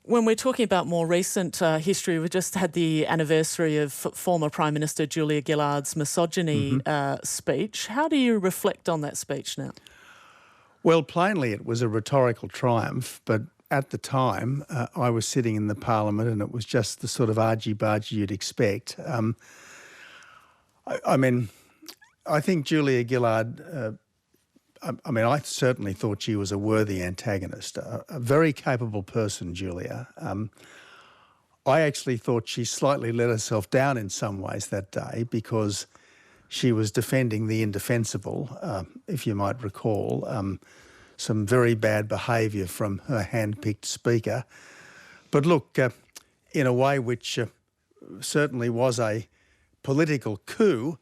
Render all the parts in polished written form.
When we're talking about more recent history, we just had the anniversary of former Prime Minister Julia Gillard's misogyny speech. How do you reflect on that speech now? Well, plainly it was a rhetorical triumph, but at the time I was sitting in the Parliament and it was just the sort of argy-bargy you'd expect. I mean, I think Julia Gillard, I certainly thought she was a worthy antagonist, a very capable person, Julia. I actually thought she slightly let herself down in some ways that day because she was defending the indefensible, if you might recall, some very bad behaviour from her hand-picked speaker. But look, in a way which certainly was a political coup,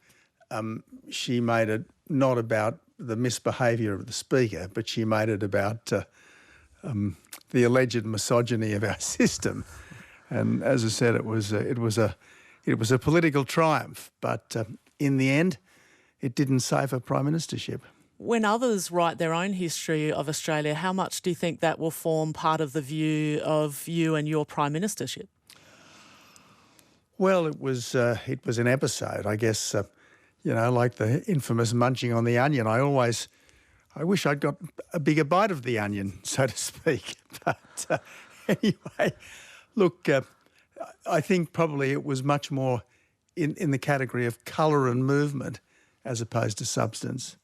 she made it not about the misbehaviour of the speaker, but she made it about the alleged misogyny of our system. And as I said, it was a political triumph, but in the end, it didn't save her prime ministership. When others write their own history of Australia, how much do you think that will form part of the view of you and your prime ministership? Well, it was an episode, I guess. Like the infamous munching on the onion. I wish I'd got a bigger bite of the onion, so to speak. But anyway, look, I think probably it was much more in the category of colour and movement as opposed to substance.